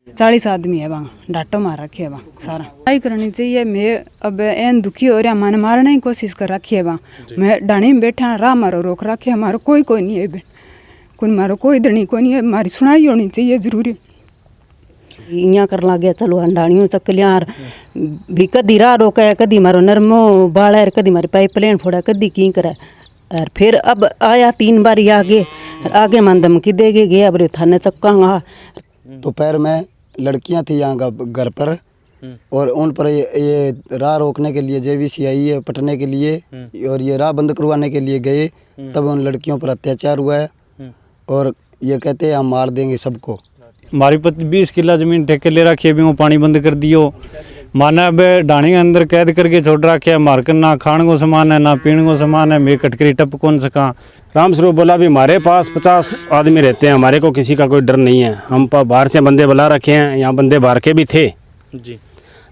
40 आदमी है वहाँ डाटो मार रखे है वहाँ सारा आई करनी चाहिए। मैं अब एन दुखी हो रहा मन मारने की कोशिश कर रखी है वहाँ। मैं डाणी में बैठा राह मारो रोक रखे हमारा कोई नहीं है कोई मारो कोई धनी कोई नहीं है। हमारी सुनाई होनी चाहिए जरूरी। इं कर लागे चलो अंडाणियों चकलियार भी कदी राह रोका कदी मारो नरमो बाड़ा कदी मारी पाइपलाइन फोड़ा कदी की करे। और फिर अब आया 3 बार आगे मन धमकी दे गए अब रे थाने चक्कांगा। दोपहर में लड़कियां थी यहाँ घर पर और उन पर ये राह रोकने के लिए JVC आई है पटने के लिए और ये राह बंद करवाने के लिए गए। तब उन लड़कियों पर अत्याचार हुआ है और ये कहते हैं हम मार देंगे सबको। हमारी 20 किला ज़मीन ठेके ले रखी है, भी वो पानी बंद कर दियो। माना अब डाणी के अंदर कैद करके छोड़ रखे है। मारकर ना खाने को सामान है ना पीने को सामान है। मैं कटकरी टप कौन सका। रामस्वरूप बोला भी हमारे पास 50 आदमी रहते हैं, हमारे को किसी का कोई डर नहीं है। हम बाहर से बंदे बुला रखे हैं, यहाँ बंदे बाहर के भी थे जी।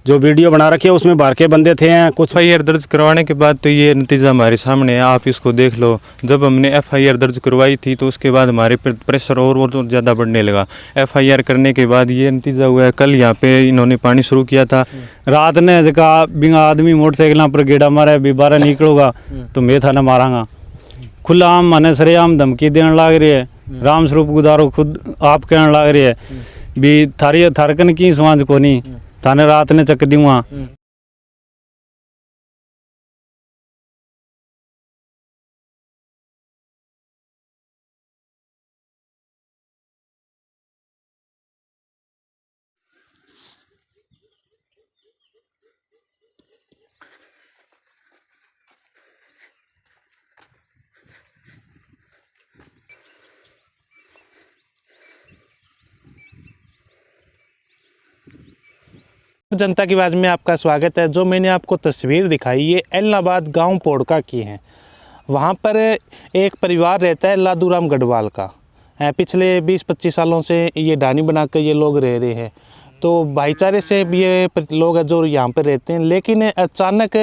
जो वीडियो बना रखे है उसमें बाहर के बंदे थे हैं। कुछ FIR दर्ज करवाने के बाद तो ये नतीजा हमारे सामने है, आप इसको देख लो। जब हमने FIR दर्ज करवाई थी तो उसके बाद हमारे प्रेशर और तो ज़्यादा बढ़ने लगा। FIR करने के बाद ये नतीजा हुआ है। कल यहाँ पे इन्होंने पानी शुरू किया था। रात ने जगह बिना आदमी मोटरसाइकिल पर गेड़ा मारा भी 12 निकलोगा तो मैं थाना मारांगा। खुला आम माने सरेआम धमकी देने लग रही है। रामस्वरूप गुजारो खुद आप कहने लग रही है भी थारकन की समाज को नहीं थाने रात ने चक दूंगा। जनता की आवाज़ में आपका स्वागत है। जो मैंने आपको तस्वीर दिखाई ये एलनाबाद गांव पोड़का की है। वहां पर एक परिवार रहता है लादूराम गढ़वाल का। पिछले 20-25 सालों से ये डानी बनाकर ये लोग रह रहे हैं। तो भाईचारे से ये लोग हैं जो यहाँ पर रहते हैं, लेकिन अचानक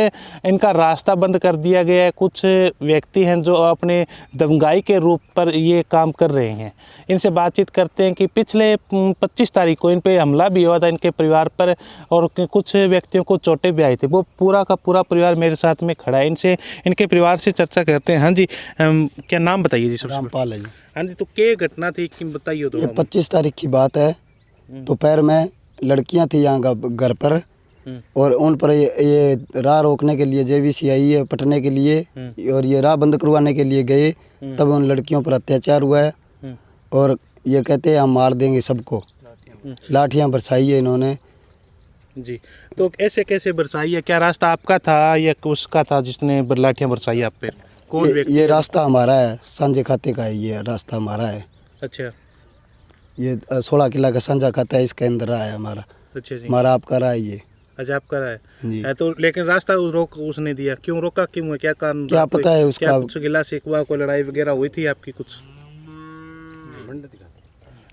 इनका रास्ता बंद कर दिया गया है। कुछ व्यक्ति हैं जो अपने दंगाई के रूप पर ये काम कर रहे हैं। इनसे बातचीत करते हैं कि पिछले 25 तारीख को इन पे हमला भी हुआ था इनके परिवार पर और कुछ व्यक्तियों को चोटें भी आई थी। वो पूरा का पूरा परिवार मेरे साथ में खड़ा है। इनसे इनके परिवार से चर्चा करते हैं। हाँ जी, क्या नाम बताइए जी? सबसे रामपाल है जी। हाँ जी, तो क्या घटना थी कि बताइए। तो 25 तारीख की बात है। दोपहर में लड़कियां थी यहाँ घर पर और उन पर ये राह रोकने के लिए JVC आई है पटने के लिए और ये राह बंद करवाने के लिए गए। तब उन लड़कियों पर अत्याचार हुआ है और ये कहते हैं हम मार देंगे सबको। लाठियां बरसाई है इन्होंने जी। तो ऐसे कैसे बरसाई है? क्या रास्ता आपका था या उसका था जिसने लाठियां बरसाई आप पे? कौन ये रास्ता हमारा है, सांझे खाते का है। ये रास्ता हमारा है। अच्छा, ये 16 किला का सांझा खाता है, इसके अंदर रहा है हमारा। अच्छा जी। हमारा आपका रहा है ये। अच्छा, आपका रहा जी। है तो लेकिन रास्ता रोक उसने दिया, क्यों रोका? क्यों है? क्या कारण? क्या पता है उसका? कुछ गिला शिकवा, कोई लड़ाई वगैरह हुई थी आपकी कुछ? हाँ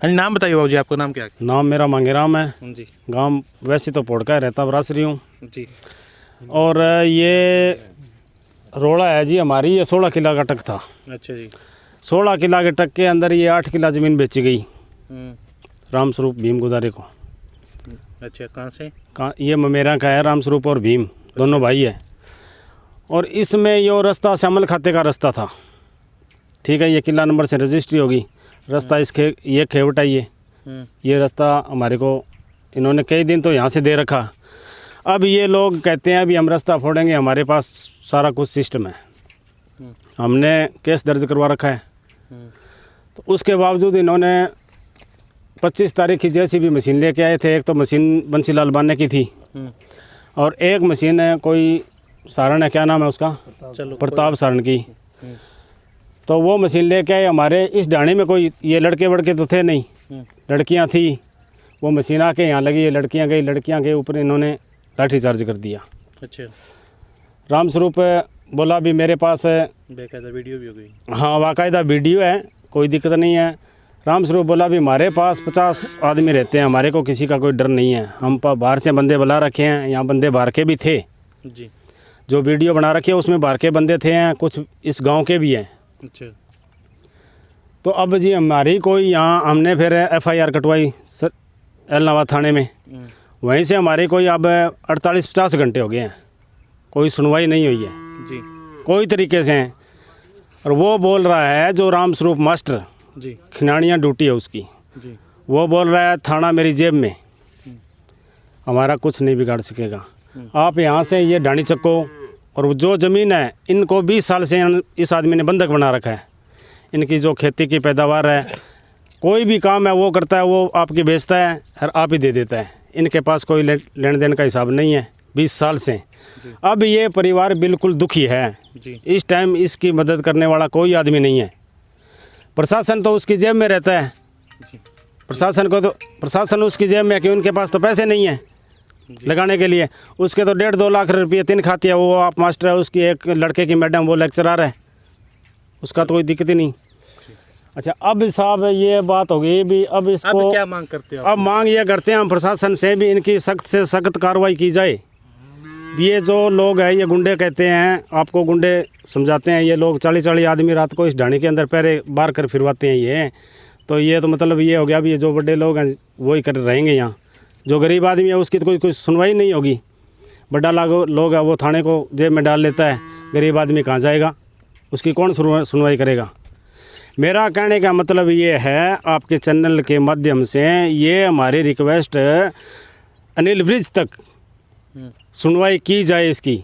जी, नाम बताइए बाबू जी, आपका नाम क्या है? नाम मेरा मांगेराम है जी। गांव वैसे तो पोड़का रहता बरासरी हूँ जी। और ये रोड़ा है जी हमारी। ये 16 किला का टक था। अच्छा जी। 16 किला के टक के अंदर ये 8 किला ज़मीन बेची गई रामस्वरूप भीम गुदारे को। अच्छा, कहाँ से? कहाँ? ये ममेरा का है। रामस्वरूप और भीम दोनों भाई है। और इसमें ये रास्ता श्यामल खाते का रास्ता था। ठीक है, ये किला नंबर से रजिस्ट्री होगी। रास्ता इसके ये खेवटा ये रास्ता हमारे को इन्होंने कई दिन तो यहाँ से दे रखा। अब ये लोग कहते हैं अभी हम रास्ता फोड़ेंगे, हमारे पास सारा कुछ सिस्टम है, हमने केस दर्ज करवा रखा है। तो उसके बावजूद इन्होंने 25 तारीख की JCB मशीन लेके आए थे। एक तो मशीन बंसीलाल बाने की थी और एक मशीन है कोई सारण है, क्या नाम है उसका, प्रताप सारण की। तो वो मशीन लेके आए। हमारे इस डाणी में कोई ये लड़के वड़के तो थे नहीं, लड़कियां थी। वो मशीन आके यहाँ लगी, ये लड़कियां गई, लड़कियां के ऊपर इन्होंने लाठीचार्ज कर दिया। अच्छा। रामस्वरूप बोला भी मेरे पास बेकायदा वीडियो भी हो गई? हाँ, बाकायदा वीडियो है, कोई दिक्कत नहीं है। रामस्वरूप बोला भी हमारे पास 50 आदमी रहते हैं, हमारे को किसी का कोई डर नहीं है। हम बाहर से बंदे बुला रखे हैं, यहाँ बंदे बाहर के भी थे जी। जो वीडियो बना रखे है उसमें बाहर के बंदे थे हैं, कुछ इस गांव के भी हैं। अच्छा। तो अब जी हमारी कोई यहाँ हमने फिर FIR कटवाई एलनाबाद थाने में। वहीं से हमारे कोई अब 48-50 घंटे हो गए हैं, कोई सुनवाई नहीं हुई है जी कोई तरीके से हैं। और वो बोल रहा है जो राम स्वरूप मास्टर जी खिनानिया ड्यूटी है उसकी, जी वो बोल रहा है थाना मेरी जेब में, हमारा कुछ नहीं बिगाड़ सकेगा। आप यहाँ से ये ढाणी चक्को और जो ज़मीन है इनको 20 साल से इस आदमी ने बंधक बना रखा है। इनकी जो खेती की पैदावार है, कोई भी काम है वो करता है, वो आपकी बेचता है और आप ही दे देता है। इनके पास कोई लेन देन का हिसाब नहीं है 20 साल से। अब ये परिवार बिल्कुल दुखी है जी। इस टाइम इसकी मदद करने वाला कोई आदमी नहीं है। प्रशासन तो उसकी जेब में रहता है, प्रशासन उसकी जेब में है कि उनके पास तो पैसे नहीं है लगाने के लिए। उसके तो 1.5-2 लाख रुपये 3 खाती है, वो आप मास्टर है, उसकी एक लड़के की मैडम वो लेक्चरर है, उसका तो कोई दिक्कत ही नहीं। अच्छा अब साहब ये बात हो गई भी, अब इसको अब क्या मांग करते हो? अब मांग ये करते हैं हम प्रशासन से भी इनकी सख्त से सख्त कार्रवाई की जाए। ये जो लोग हैं ये गुंडे कहते हैं, आपको गुंडे समझाते हैं। ये लोग 40-40 आदमी रात को इस ढाणी के अंदर पैरे बार कर फिरवाते हैं ये। तो ये तो मतलब ये हो गया भी, ये जो बड़े लोग हैं वही कर रहेंगे यहाँ। जो गरीब आदमी है उसकी तो कोई सुनवाई नहीं होगी। बड़ा लोग है वो थाने को जेब में डाल लेता है, गरीब आदमी कहाँ जाएगा, उसकी कौन सुनवाई करेगा। मेरा कहने का मतलब ये है आपके चैनल के माध्यम से ये हमारी रिक्वेस्ट अनिल ब्रिज तक सुनवाई की जाए इसकी,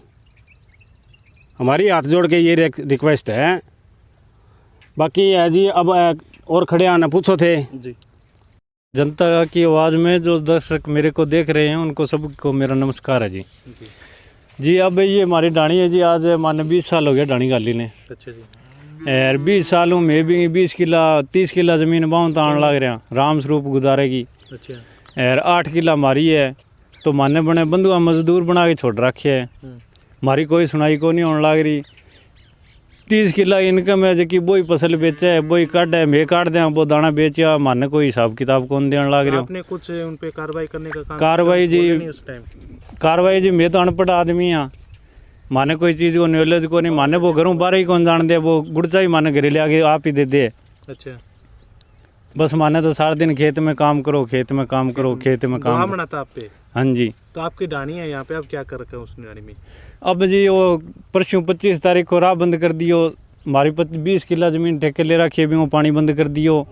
हमारी हाथ जोड़ के ये रिक्वेस्ट है। बाकी है जी, अब और खड़े आना पूछो थे जी। जनता की आवाज़ में जो दर्शक मेरे को देख रहे हैं उनको सबको मेरा नमस्कार है जी। जी अब ये हमारी ढाणी है जी, आज मान 20 साल हो गया ढाणी गाली ने। अच्छा जी। और 20 सालों में भी 20 किला 30 किला ज़मीन बाँव तान लग रहा राम स्वरूप गुजारेगी। अच्छा। और 8 किला हमारी है, तो माने बने बंधुआ मजदूर बना के छोड़ रखे है। हमारी कोई सुनाई को नहीं होने लग रही। 30 किला इनकम है जबकि वही फसल बेचा है, वही काट है, मैं काट दें वो दाना बेचा, माने कोई हिसाब किताब कौन देने लग रहे हो। आपने कुछ उन पे कार्रवाई करने का काम कार्रवाई जी, बोले नहीं उस टाइम? कार्रवाई जी मैं तो अनपढ़ आदमी हाँ, माने कोई चीज़ को नॉलेज को नहीं, माने वो घरों बाहर ही कौन जान दे, वो गुड़चा ही माने घरे ले आके आप ही दे दे। अच्छा। बस माने तो सारा दिन खेत में काम करो, खेत में काम करो, खेत में काम। बना था आप पे? हाँ जी। तो आपकी ढाणी है यहाँ पे, अब क्या कर रखा है उस ढाणी में? अब जी वो परसों 25 तारीख को राह बंद कर दियो। हमारी 20 किला ज़मीन ठेके ले रखी है, भी वो पानी बंद कर दियो।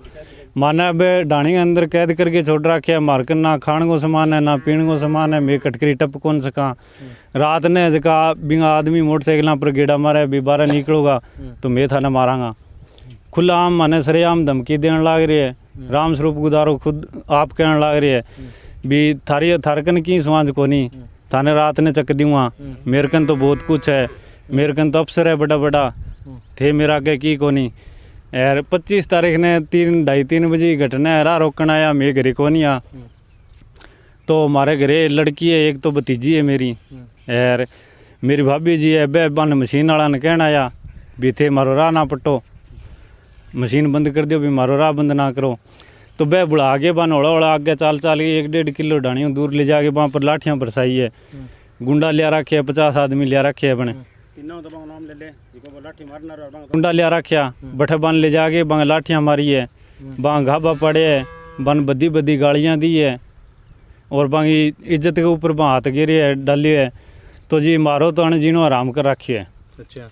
माना अब ढाणी के अंदर कैद करके छोड़ रखे है, मारकर ना खाने को सामान है ना पीने को सामान है, मैं कटकरी टप कौन सका। रात ने जका बिंगा आदमी मोटरसाइकिल पर गेड़ा मारे भी बारह निकलोगा तो मैं थाने मारांगा। खुला आम माने सरेआम धमकी देने लग रही है। राम स्वरूप गुजारो खुद आप कहने लग रही है भी थारकन की स्वांझ को नहीं, थाने रात ने चक दूँगा, मेरे कन तो बहुत कुछ है, मेरे कन तो अफसर है बड़ा बड़ा थे, मेरा आगे की को नहीं। यार 25 तारीख ने 2:30-3 बजे घटना है, राह रोकन आया, मैं घरे को नहीं आ। तो हमारे घरे लड़की है, एक तो भतीजी है मेरी, यार मेरी भाभी जी है। बे बन मशीन वाला ने कहना आया भी थे मारो राह ना पट्टो, मशीन बंद कर दियो भी मारो राह बंद ना करो। तो बह बुढ़ा आगे बन होड़ा होड़ा आगे चाल चाल के 1-1.5 किलो ढाणी दूर ले जाके वहाँ पर लाठियाँ बरसाई है। गुंडा लिया रखे है, 50 आदमी लिया रखे है अपने, गुंडा लिया रखा बठे बन ले जाके बंग लाठियाँ मारी है, बंग घाबा पड़े है, बन बदी बदी गालियाँ दी है और बंगी इज्जत के ऊपर बं हाथ गिरे है डाली है। तो जी मारो तो अण जीनो आराम कर रखी है। अच्छा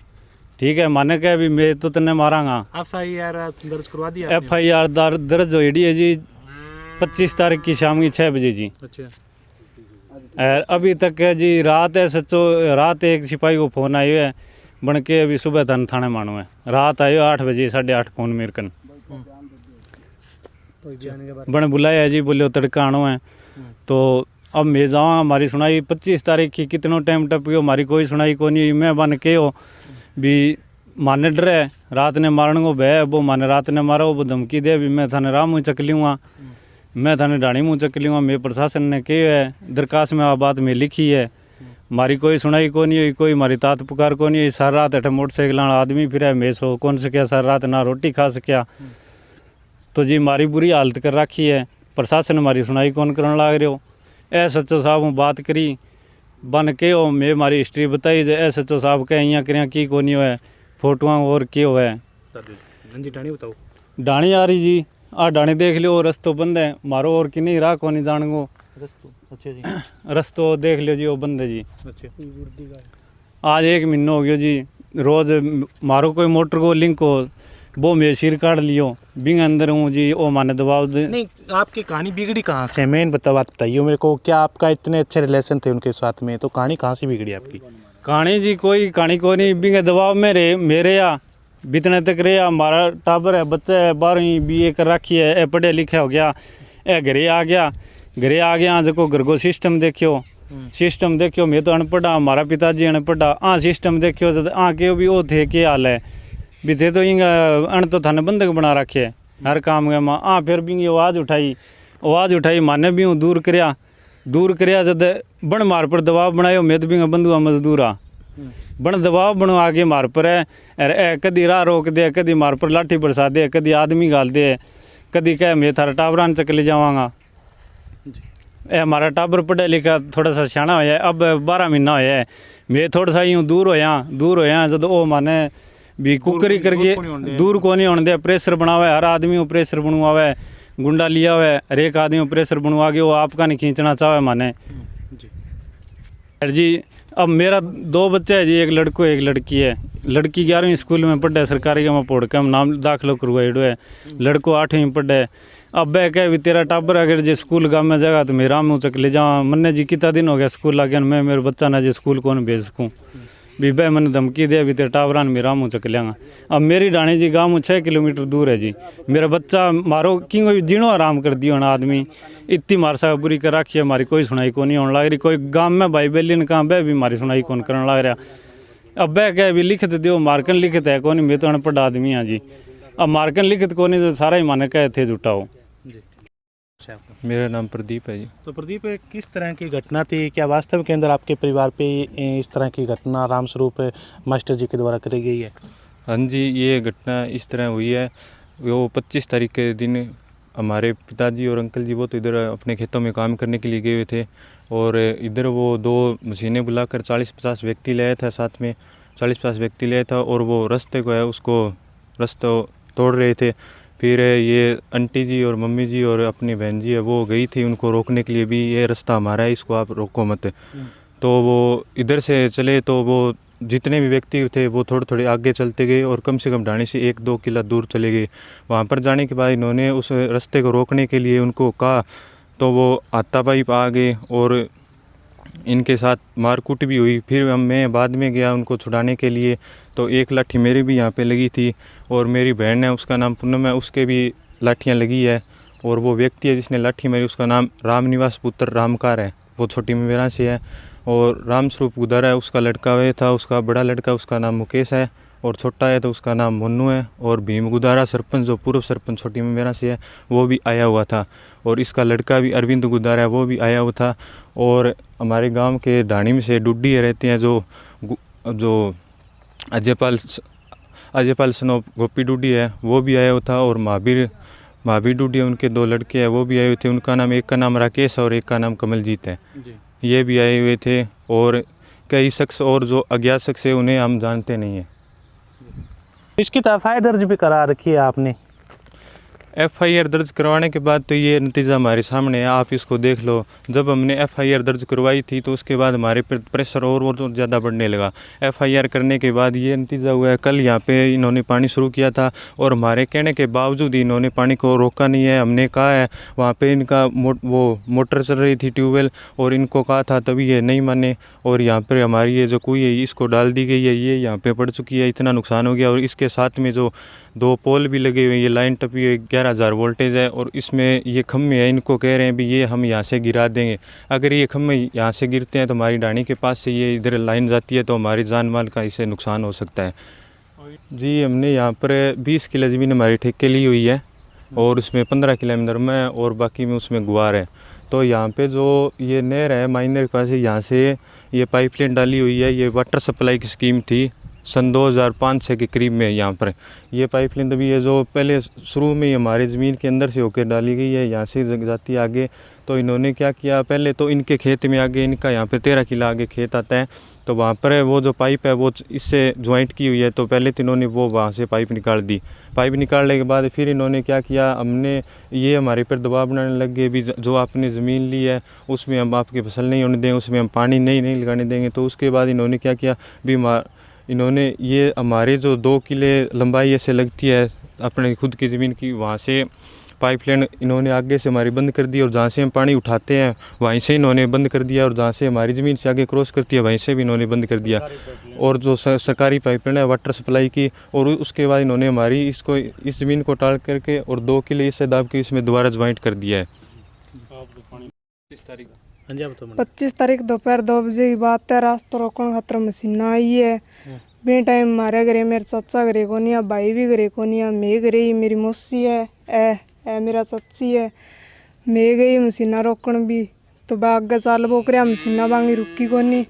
ठीक है, माने कह भी मैं तो तन्ने मारांगा। FIR दर्ज करवा दिया? FIR दर्ज होड़ी है जी 25 तारीख की शाम की 6 बजे जी। अच्छा। और अभी तक है जी रात है सच्चो, रात एक सिपाही को फ़ोन आयो है बन के अभी सुबह धन थाने मानो है, रात आयो 8 बजे 8:30 फ़ोन मेरे कन बन बुलाया जी, बोले तड़का आनो है। तो अब मैं जाऊँ, हमारी सुनाई 25 तारीख की कितनो टाइम टप गयो, हमारी कोई सुनाई को नहीं। मैं बन के हो भी माने डर है, रात ने मारने को भय, वो माने रात ने मारो वो धमकी दे भी मैं थाने राह मुँह चक लूँगा, मैं थाने ढाणी मुँह चक लूँगा। मैं प्रशासन ने कही है दरखास्त में आ बात में लिखी है, हमारी कोई सुनाई को नहीं हुई, कोई हमारी तात पुकार को नहीं हुई। सारी रात अठे मोटरसाइकिल आदमी फिर मैं सो कौन सकिया, सारी रात ना रोटी खा सकिया। तो जी हमारी बुरी हालत कर रखी है, प्रशासन हमारी सुनाई कौन करने लग रहे हो। ए सच्चो साहब हूँ बात करी बन के हो, मैं हमारी हिस्ट्री बताई जे SHO साहब के यहाँ करिया की को नहीं है, फोटोआँ और के हो है। ढाणी बताओ। ढाणी आ रही जी आ डाणी देख लियो रस्तो बंद है मारो और कि नहीं राह को नहीं जान गो अच्छा जी। रस्तो देख लियो जी वो बंद है जी। अच्छा। आज 1 महीना हो गया जी रोज मारो कोई मोटर को लिंक हो वो मेरे सिर काट लियो बिंग अंदर हूँ जी वो माने दबाव दे। नहीं, आपकी कहानी बिगड़ी कहाँ से, मेन बात बताइए मेरे को। क्या आपका इतने अच्छे रिलेशन थे उनके साथ में, तो कहानी कहाँ से बिगड़ी आपकी? कहानी जी कोई कहानी को नहीं बिंग दबाव में रे मेरे या बीतने तक रे हमारा टाबर है बच्चा है 12वीं BA कर रखी है ए पढ़े लिखे हो गया ए घरे आ गया जो घर को सिस्टम देखियो मैं तो अनपढ़ा हमारा पिताजी अनपढ़ा सिस्टम देखियो के भी वो थे के हाल है भी थे तो इंग अन तो थाने बंधक बना रखे हर काम के माँ फिर भी आवाज़ उठाई माने भी हूँ दूर करया जद बन मार पर दबाव बनायो मैं तो भी बंधुआ मजदूरा बन दबाव बनो आगे मार पर है अरे कदी राह रोक दे कदी मार पर लाठी बरसा दे कदी आदमी गाल दे कदी कह मैं थारा टाबरान चक ले जावांगा। हमारा टाबर पढ़ा लिखा थोड़ा सा सियाना होया अब 12 महीना होया है मैं थोड़ा सा यूँ दूर होया जब वो माने भी कुकरी करके दूर को नहीं होने दे प्रेशर बनावे हर आदमी को प्रेशर बनवावे गुंडा लिया हुआ है हर एक आदमी को प्रेशर बनवा के वो आपका नहीं खींचना चाहे माने जी। अब मेरा 2 बच्चे है जी एक लड़को एक लड़की है लड़की 11वीं स्कूल में पढ़े सरकारी का मैं पढ़ के नाम दाखिलो करवाइडो है लड़को 8वीं में पढ़े। अब बह कह भी तेरा टाबर अगर जे स्कूल गाँव में जाएगा तो मेरा मुँह चक ले जावा मन्ने जी कितना दिन हो गया स्कूल आ गया मैं मेरे बच्चा ना जी स्कूल कौन भेज सकूँ भी बह मैंने धमकी दे भी तेरे टाबरान मेरा मुँह चक लेंगा। अब मेरी डाणी जी गाँव 6 किलोमीटर दूर है जी मेरा बच्चा मारो क्यों जीणो आराम कर दियो ना आदमी इतनी मार सा बुरी कर रखी है हमारी कोई सुनाई को नहीं होने लग रही कोई गाँव में भाई बेली ने कहा बह भी हमारी सुनाई कौन करने लग रहा। अब बह कह भी लिखत दो मार्कन लिखत है कौन मैं तो अनपढ़ आदमी हाँ जी अब मार्कन लिखत को नहीं तो सारा ही माने कहे थे जुटाओ। मेरा नाम प्रदीप है जी। तो प्रदीप किस तरह की घटना थी, क्या वास्तव के अंदर आपके परिवार पे इस तरह की घटना रामस्वरूप मास्टर जी के द्वारा करी गई है? हाँ जी, ये घटना इस तरह हुई है। वो 25 तारीख के दिन हमारे पिताजी और अंकल जी वो तो इधर अपने खेतों में काम करने के लिए गए हुए थे और इधर वो 2 मशीनें बुलाकर 40-50 व्यक्ति ले आया था साथ में 40-50 व्यक्ति ले आया था और वो रास्ते को है उसको रास्ता तोड़ रहे थे। फिर ये आंटी जी और मम्मी जी और अपनी बहन जी है वो गई थी उनको रोकने के लिए भी ये रास्ता हमारा है इसको आप रोको मत। तो वो इधर से चले तो वो जितने भी व्यक्ति थे वो थोड़े थोड़े आगे चलते गए और कम से कम ढाणी से 1-2 किला दूर चले गए। वहाँ पर जाने के बाद इन्होंने उस रास्ते को रोकने के लिए उनको कहा तो वो हाथापाई आ गए और इनके साथ मारकूट भी हुई। फिर मैं बाद में गया उनको छुड़ाने के लिए तो एक लाठी मेरी भी यहाँ पे लगी थी और मेरी बहन है उसका नाम पूनम है उसके भी लाठियाँ लगी है और वो व्यक्ति है जिसने लाठी मारी उसका नाम रामनिवास पुत्र रामकार है वो छोटी मेरा से है और रामस्वरूप गुदारा है उसका लड़का वह था उसका बड़ा लड़का उसका नाम मुकेश है और छोटा है तो उसका नाम मुन्नू है और भीम गुदारा सरपंच जो पूर्व सरपंच छोटी मेरा से है वो भी आया हुआ था और इसका लड़का भी अरविंद गुदारा है वो भी आया हुआ था। और हमारे गांव के ढाणी में से डुड्डी रहते हैं जो अजयपाल सनोप गोपी डुड्डी है वो भी आया हुआ था और महावीर डुड्डी उनके 2 लड़के हैं वो भी आए हुए थे। उनका नाम एक का नाम राकेश और एक का नाम कमलजीत है ये भी आए हुए थे और कई शख्स और जो अज्ञात शख्स है उन्हें हम जानते नहीं हैं। इसकी तो FIR दर्ज भी करा रखी है आपने? FIR दर्ज करवाने के बाद तो ये नतीजा हमारे सामने है आप इसको देख लो। जब हमने FIR दर्ज करवाई थी तो उसके बाद हमारे प्रेशर और तो ज़्यादा बढ़ने लगा। FIR करने के बाद ये नतीजा हुआ है। कल यहाँ पे इन्होंने पानी शुरू किया था और हमारे कहने के बावजूद इन्होंने पानी को रोका नहीं है। हमने कहा है वहाँ पे इनका वो मोटर चल रही थी ट्यूबवेल और इनको कहा था तभी ये नहीं माने और यहाँ पर हमारी ये जो कुई है इसको डाल दी गई है ये यहाँ पर पड़ चुकी है। इतना नुकसान हो गया और इसके साथ में जो 2 पोल भी लगे हुए ये लाइन टपी हुई 11,000 वोल्टेज है और इसमें ये खम्भे हैं इनको कह रहे हैं भी ये हम यहाँ से गिरा देंगे। अगर ये खम्भे यहाँ से गिरते हैं तो हमारी ढाणी के पास से ये इधर लाइन जाती है तो हमारी जान माल का इससे नुकसान हो सकता है। जी हमने यहाँ पर 20 किला ज़मीन हमारी ठेके ली हुई है और उसमें 15 किला में नरमा है और बाकी में उसमें गुआर है। तो यहाँ पे जो ये नहर है माइनर के पास यहाँ से ये पाइपलाइन डाली हुई है ये वाटर सप्लाई की स्कीम थी सन 2005-6 के करीब में यहाँ पर ये पाइपलाइन तभी है जो पहले शुरू में ही हमारी ज़मीन के अंदर से होकर डाली गई है, यहाँ से जाती है आगे। तो इन्होंने क्या किया, पहले तो इनके खेत में आगे, इनका यहाँ पे 13 किला आगे खेत आता है, तो वहाँ पर वो जो पाइप है वो इससे ज्वाइंट की हुई है। तो पहले तो इन्होंने वो वहाँ से पाइप निकाल दी। पाइप निकालने के बाद फिर इन्होंने क्या किया, हमने ये हमारे पर दबाव बनाने लग गए भी जो आपने ज़मीन ली है उसमें हम आपकी फसल नहीं होने देंगे, उसमें हम पानी नहीं लगाने देंगे। तो उसके बाद इन्होंने क्या किया भी इन्होंने ये हमारे जो 2 किले लंबाई ऐसे लगती है अपने खुद की ज़मीन की, वहाँ से पाइपलाइन इन्होंने आगे से हमारी बंद कर दी और जहाँ से हम पानी उठाते हैं वहीं से इन्होंने बंद कर दिया, और जहाँ से हमारी ज़मीन से आगे क्रॉस करती है वहीं से भी इन्होंने बंद कर दिया। और जो सरकारी पाइपलाइन है वाटर सप्लाई की, और उसके बाद इन्होंने हमारी इस ज़मीन को टाल करके और 2 किले इससे दाब के इसमें दोबारा ज्वाइंट कर दिया है। 25 तारीख दोपहर 2 बजे की बात है। रास्ता रोकने खातर मशीन आई है। बे टाइम मारे घरे मेरे चाचा घरे को नहीं, भाई भी घरे को नहीं, मैं घरे ही, मेरी मौसी है ए मेरा चाची है। मैं गई मशीना रोकन भी, तो बा आगे चाल वो कर मशीना बांगी रुकी को नहीं,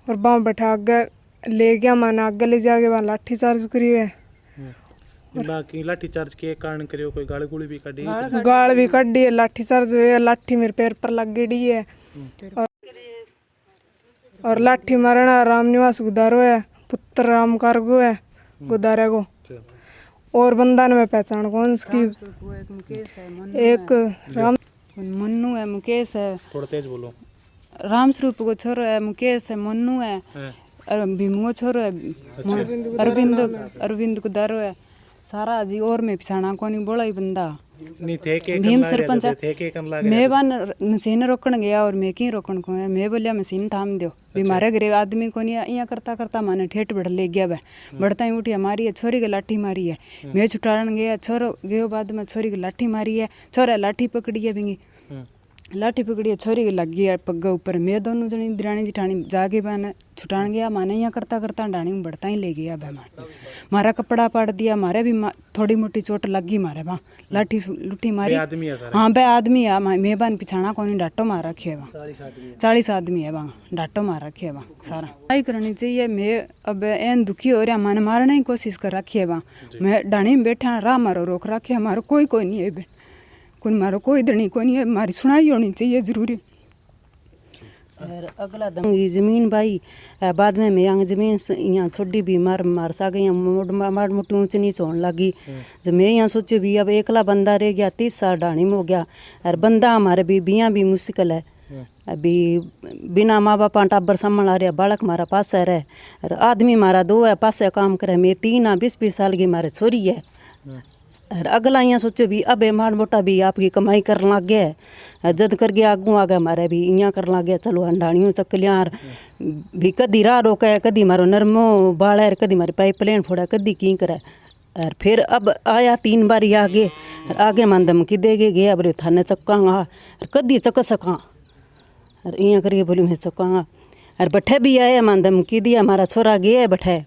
और वहाँ बैठा आगे ले गया, मैंने आगे ले जाके वहाँ लाठी चार्ज करी है। बाकी लाठी चार्ज के कारण करियो, कोई गाल गुली भी काटी, गाल भी काटी है, लाठी चार्ज हुई है, लाठी मेरे पैर पर लग गई है। और लाठी मारना राम निवास गुदारो है, पुत्र राम कारगो है गुदारे को। और बंदा ने मैं पहचान कौन सी, एक राम मन्नू है, मुकेश है, थोड़ा तेज बोलो, राम स्वरूप को छोरो है, मुकेश है, मन्नू है, और भीमू को छोरो है, अरविंद को दारो है सारा जी। और मैं पिछाना को नहीं बोला ही बंदा नहीं थे के भीम सरपंच थे के कम लाग मैं बान मशीन रोकन गया, और मैं की रोकन को है, मैं बोलिया मशीन थाम दो भी मारे घरे आदमी को नहीं, यहाँ करता करता माने ठेठ बढ़ ले गया। बढ़ता ही उठी हमारी है, छोरी के लाठी मारी है, मैं छुटान गया, छोरो गयो बाद में छोरी की लाठी मारी है, छोरा लाठी पकड़ी है, बिंगी लाठी पकड़ी है, छोरी की लग गई है पग्गा ऊपर। मैं दोनों जनी दिरानी जिठानी जाके मैंने छुटान गया, माने यहाँ करता करता डाणी में बढ़ता ही ले गया बहमान। मारा कपड़ा पाड़ दिया, मारे भी थोड़ी मोटी चोट लग गई, मारे वहाँ लाठी लुठी मारी। हाँ बे आदमी है, मैं बान पिछाना को नहीं डाटो मार रखे है, वहाँ 40 आदमी है, वहाँ डाटो मार रखे है, वहाँ सारा लड़ाई करनी चाहिए। मैं अब एन दुखी हो रहा, माने मारने की कोशिश कर रखी है, वहाँ मैं डाणी में बैठा राह मारो रोक रखे, हमारो कोई नहीं है, कोई मारो कोई दणी को नहीं है, हमारी सुनाई होनी चाहिए जरूरी। और अगला दंगी ज़मीन भाई बाद में मैं यहाँ ज़मीन यहाँ छोड़ी भी मार सा गई, माड़ मोटी ऊँच नीच होने लगी। जब मैं यहाँ सोचे भी अब एकला बंदा रह गया, 30 साल ढाणी में हो गया, और बंदा हमारे बीबियाँ भी मुश्किल है, अभी बिना माँ बापा टाबर संभाल आ रहा, बालक मारा पास है रहे, और आदमी मारा 2 है पास काम करे, मैं 3 20 साल की मारे छोरी है। और अगला यहाँ सोचो भी अब माड़ मोटा भी आपकी कमाई कर लग गया, जद कर गया आगू आ गया हमारे भी यहाँ कर लग गया, चलो हंडाणियों चकलियाँ भी कदी राह रोका, कदी मारो नरमो बाड़ा, कदी मारी पाइपलाइन फोड़ा, कदी की करे। और फिर अब आया 3 बारी आगे, और आगे मान धमकी दे गया बोले थाने चक्कांगा, और कदी चक सका, और यहाँ करके बोली मैं चक्कांगा। और बठे भी आया मान धमकी दिया, हमारा छोरा गया बठे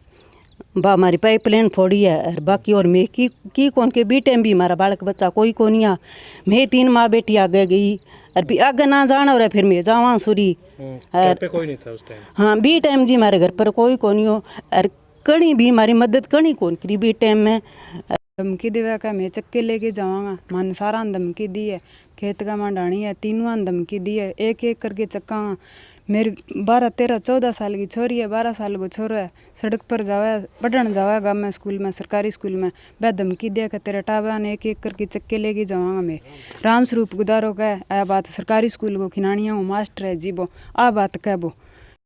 बा हमारी पाइपलाइन फोड़ी है, और बाकी और मैं की कौन के बी टाइम भी हमारा बालक बच्चा कोई को नहीं आ, मैं 3 माँ बेटी आगे गई, और भी आगे ना जाना और फिर मैं जावा सूरी, और कोई नहीं था उस टाइम। हाँ बी टाइम जी हमारे घर पर कोई को नहीं हो, और कहीं भी हमारी मदद कहीं कौन करी बी टाइम में। धमकी देवा का मैं चक्के लेके जाऊँगा, मन सारा धमकी दी है, खेत का मां डाणी है, तीनों धमकी दी है, एक एक करके चक्का। मेरी 12 13 14 साल की छोरी है, 12 साल को छोरा है, सड़क पर जावा पढ़ने जावा गाँव में स्कूल में, सरकारी स्कूल में, वह धमकी दिया कि तेरे टाबा ने एक एक करके चक्के लेके जाऊँगा। मैं राम स्वरूप गुदारो का है, आ बात सरकारी स्कूल को खिनानिया हूँ, मास्टर है जीबो, आ बात कह बो।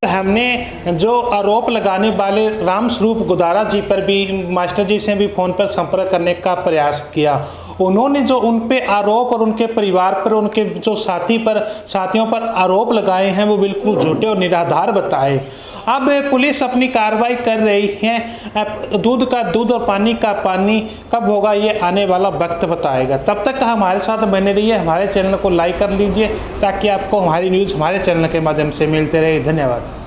हमने जो आरोप लगाने वाले राम स्वरूप गुदारा जी पर भी मास्टर जी से भी फ़ोन पर संपर्क करने का प्रयास किया। उन्होंने जो उन पे आरोप और उनके परिवार पर, उनके जो साथियों पर आरोप लगाए हैं वो बिल्कुल झूठे और निराधार बताए। अब पुलिस अपनी कार्रवाई कर रही है, दूध का दूध और पानी का पानी कब होगा ये आने वाला वक्त बताएगा। तब तक हमारे साथ बने रहिए, हमारे चैनल को लाइक कर लीजिए ताकि आपको हमारी न्यूज़ हमारे चैनल के माध्यम से मिलते रहे। धन्यवाद।